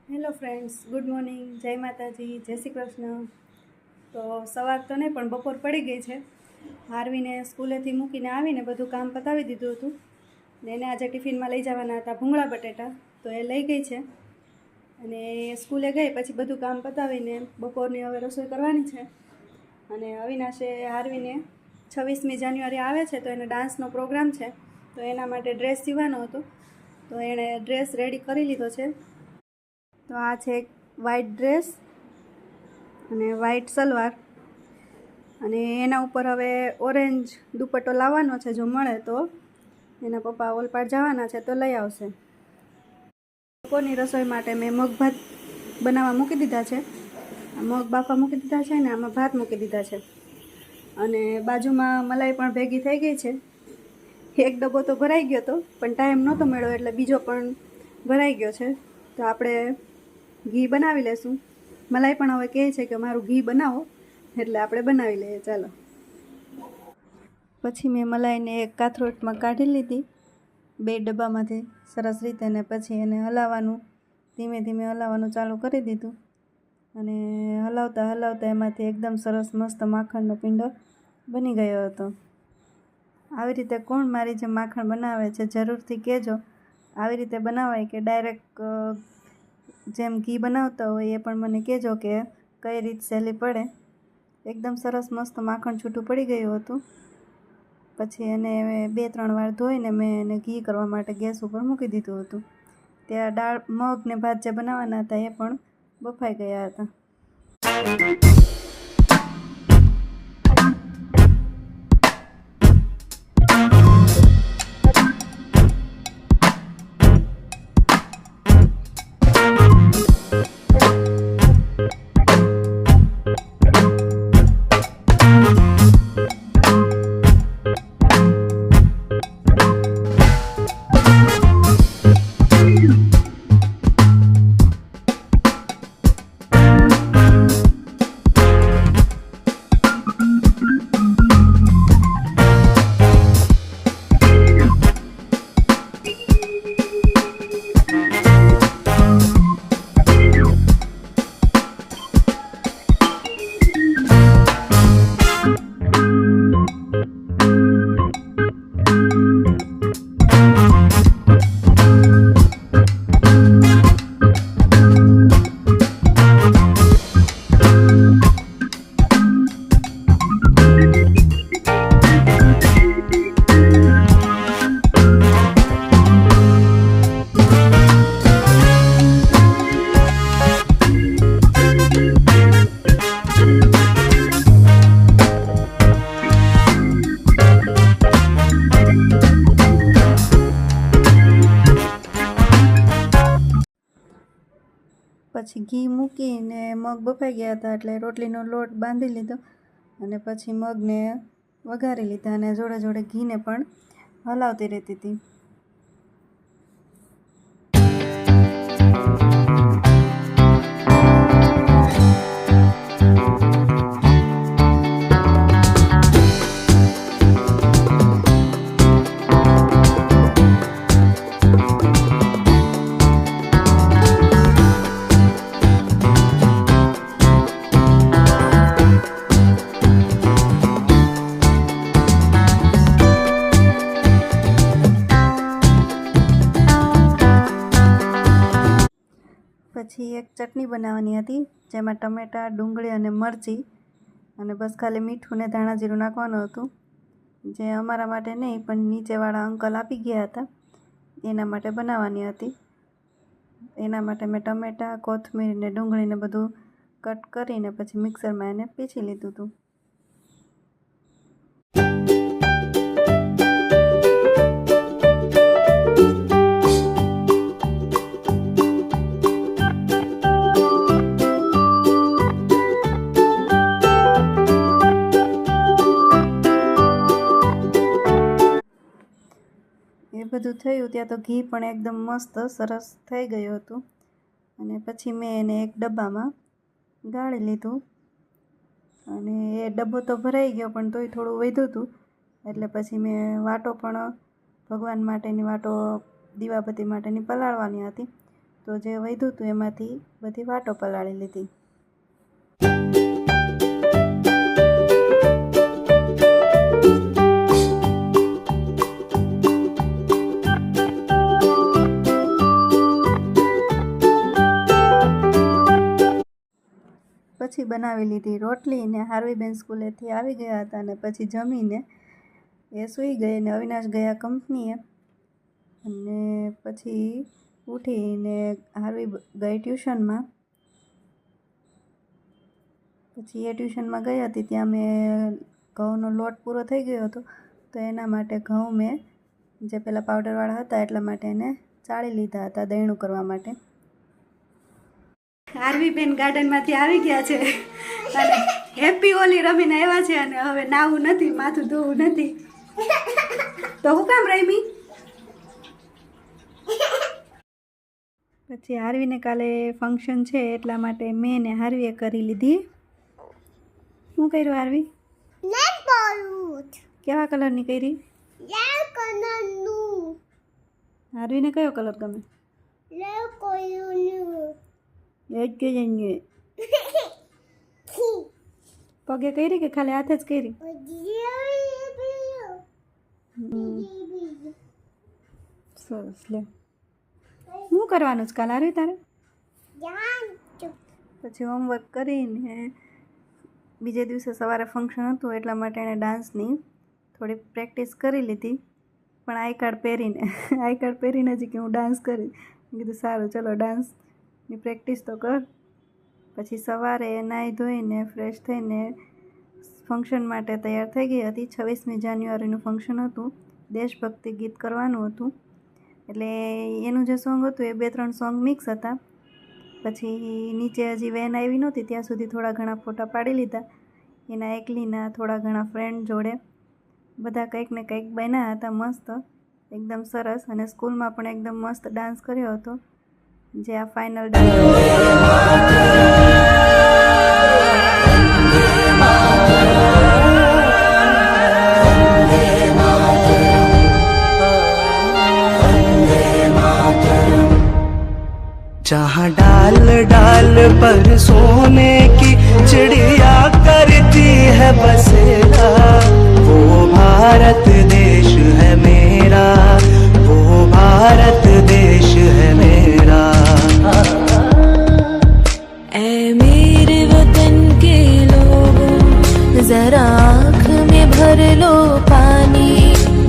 Hello friends, good morning, જય માતાજી, જય શ્રી કૃષ્ણ. તો સવાર તો નહીં પણ બપોર પડી ગઈ છે. હાર્વીને સ્કૂલેથી મૂકીને આવીને બધું કામ પતાવી દીધું હતું ને એને આજે ટિફિનમાં લઈ જવાના હતા ભૂંગળા બટેટા, તો એ લઈ ગઈ છે. અને સ્કૂલે ગઈ પછી બધું કામ પતાવીને બપોરની હવે રસોઈ કરવાની છે. અને અવિનાશે હાર્વીને 26મી જાન્યુઆરી આવે છે તો એને ડાન્સનો પ્રોગ્રામ છે, તો એના માટે ડ્રેસ સીવવાનો હતો, તો એણે ડ્રેસ રેડી કરી લીધો છે. તો આ છે એક વ્હાઈટ ડ્રેસ અને વ્હાઈટ સલવાર, અને એના ઉપર હવે ઓરેન્જ દુપટ્ટો લાવવાનો છે. જો મળે તો એના પપ્પા ઓલપાડ જવાના છે તો લઈ આવશે. બપોરની રસોઈ માટે મેં મગ ભાત બનાવવા મૂકી દીધા છે. મગ બાફા મૂકી દીધા છે ને આમાં ભાત મૂકી દીધા છે. અને બાજુમાં મલાઈ પણ ભેગી થઈ ગઈ છે. એક ડબ્બો તો ભરાઈ ગયો હતો પણ ટાઈમ નહોતો મળ્યો એટલે બીજો પણ ભરાઈ ગયો છે. તો આપણે ઘી બનાવી લેશું. મલાઈ પણ હવે કહે છે કે મારું ઘી બનાવો, એટલે આપણે બનાવી લઈએ. ચાલો. પછી મેં મલાઈને એક કાથરોટમાં કાઢી લીધી 2 ડબ્બામાંથી સરસ રીતે, ને પછી એને હલાવવાનું, ધીમે ધીમે હલાવવાનું ચાલુ કરી દીધું. અને હલાવતા હલાવતા એમાંથી એકદમ સરસ મસ્ત માખણનો પિંડો બની ગયો હતો. આવી રીતે કોણ મારી જે માખણ બનાવે છે જરૂરથી કહેજો. આવી રીતે બનાવાય કે ડાયરેક્ટ જેમ ઘી બનાવતા હોય એ પણ મને કહેજો કે કઈ રીત સહેલી પડે. એકદમ સરસ મસ્ત માખણ છૂટું પડી ગયું હતું. પછી એને 2-3 વાર ધોઈને મેં એને ઘી કરવા માટે ગેસ ઉપર મૂકી દીધું હતું. ત્યાં દાળ, મગ ને ભાત જે બનાવવાના હતા એ પણ બફાઈ ગયા હતા. પછી ઘી મૂકીને મગ બફાઈ ગયા હતા એટલે રોટલીનો લોટ બાંધી લીધો અને પછી મગને વઘારી લીધા અને જોડે જોડે ઘીને પણ હલાવતી રહેતી હતી. પછી એક ચટણી બનાવવાની હતી જેમાં ટમેટાં, ડુંગળી અને મરચી અને બસ ખાલી મીઠું ને ધાણા જીરું નાખવાનું હતું. જે અમારા માટે નહીં પણ નીચેવાળા અંકલ આપી ગયા હતા એના માટે બનાવવાની હતી. એના માટે મેં ટમેટાં, કોથમીર ને ડુંગળીને બધું કટ કરીને પછી મિક્સરમાં એને પીસી લીધું હતું. એ બધું થયું ત્યાં તો ઘી પણ એકદમ મસ્ત સરસ થઈ ગયું હતું. અને પછી મેં એને એક ડબ્બામાં ગાળી લીધું. અને એ ડબ્બો તો ભરાઈ ગયો પણ તોય થોડું વધ્યું હતું, એટલે પછી મેં વાટો પણ ભગવાન માટેની વાટો દીવાબત્તી માટેની પલાળવાની હતી, તો જે વધ્યું હતું એમાંથી બધી વાટો પલાળી લીધી. પછી બનાવી લીધી રોટલી ને હાર્વીબેન સ્કૂલેથી આવી ગયા હતા અને પછી જમીને એ સૂઈ ગઈ ને અવિનાશ ગયા કંપનીએ અને પછી ઉઠીને હાર્વી ગઈ ટ્યુશનમાં. પછી એ ટ્યુશનમાં ગઈ હતી ત્યાં મેં ઘઉંનો લોટ પૂરો થઈ ગયો હતો તો એના માટે ઘઉં મેં જે પેલા પાવડરવાળા હતા એટલા માટે એને ચાળી લીધા હતા દહીણું કરવા માટે. હાર્વીબેન ગાર્ડનમાંથી આવી ગયા છે અને હેપી હોલી રમીને આવ્યા છે અને હવે નાવું નથી, માથું ધોવું નથી. તો હું કામ રમી? પછી હાર્વીને કાલે ફંક્શન છે એટલા માટે મેં ને હાર્વીએ કરી લીધી. શું કર્યું હાર્વી? કેવા કલરની કરી? હાર્વીને કયો કલર ગમે? પગે કરી કે ખાલી હાથે જ કરી? સરસ. લે શું કરવાનું છે કાલ હાર્વી તારે? પછી હોમવર્ક કરીને બીજે દિવસે સવારે ફંક્શન હતું એટલા માટે એણે ડાન્સની થોડી પ્રેક્ટિસ કરી લીધી. પણ આઈ કાર્ડ પહેરીને જ કે હું ડાન્સ કરી. મેં કીધું સારું ચલો ડાન્સની પ્રેક્ટિસ તો કર. પછી સવારે નાહી ધોઈને ફ્રેશ થઈને ફંક્શન માટે તૈયાર થઈ ગઈ હતી. 26મી જાન્યુઆરીનું ફંક્શન હતું, દેશભક્તિ ગીત કરવાનું હતું એટલે એનું જે સોંગ હતું એ 2-3 સોંગ મિક્સ હતા. પછી નીચે હજી વેન આવી નહોતી ત્યાં સુધી થોડા ઘણા ફોટા પાડી લીધા એના એકલીના, થોડા ઘણા ફ્રેન્ડ જોડે. બધા કંઈક ને કંઈક બન્યા હતા મસ્ત, એકદમ સરસ. અને સ્કૂલમાં પણ એકદમ મસ્ત ડાન્સ કર્યો હતો જે આ ફાઇનલ ડાન્સ. जहाँ डाल डाल पर सोने की चिड़िया करती है बसेरा, वो भारत देश है मेरा, वो भारत देश है मेरा. ऐ मेरे वतन के लोगों जरा आँख में भर लो पानी,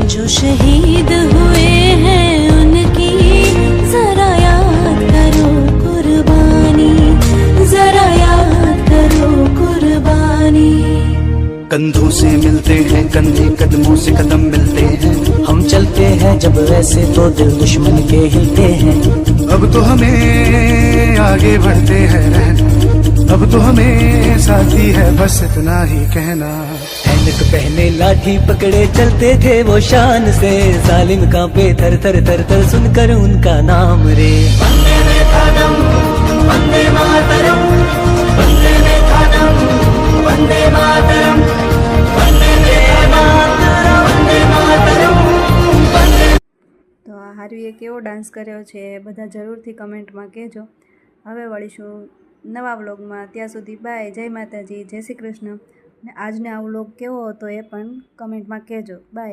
जो शहीद हुए हैं उनकी जरा याद करो कुर्बानी, जरा याद करो कुर्बानी. कंधों से मिलते हैं कंधे, कदमों से कदम मिलते हैं, हम चलते हैं जब वैसे तो दिल दुश्मन के हिलते हैं. अब तो हमें आगे बढ़ते हैं रहना, अब तो हमें साथी है बस इतना ही कहना. ऐनक पहने लाठी पकड़े चलते थे वो शान से, जालिम कांपे थर थर थर थर सुनकर उनका नाम रे. वंदे मातरम, वंदे मातरम, वंदे मातरम, वंदे मातरम, वंदे मातरम, वंदे मातरम. તો આ હાર્વીએ કેવો ડાન્સ કર્યો છે બધા જરૂરથી કમેન્ટમાં કહેજો. હવે વળીશું નવા વ્લોગમાં. ત્યાં સુધી બાય, જય માતાજી, જય શ્રી કૃષ્ણ. અને આજનો આ વ્લોગ કેવો હતો એ પણ કમેન્ટમાં કહેજો. બાય.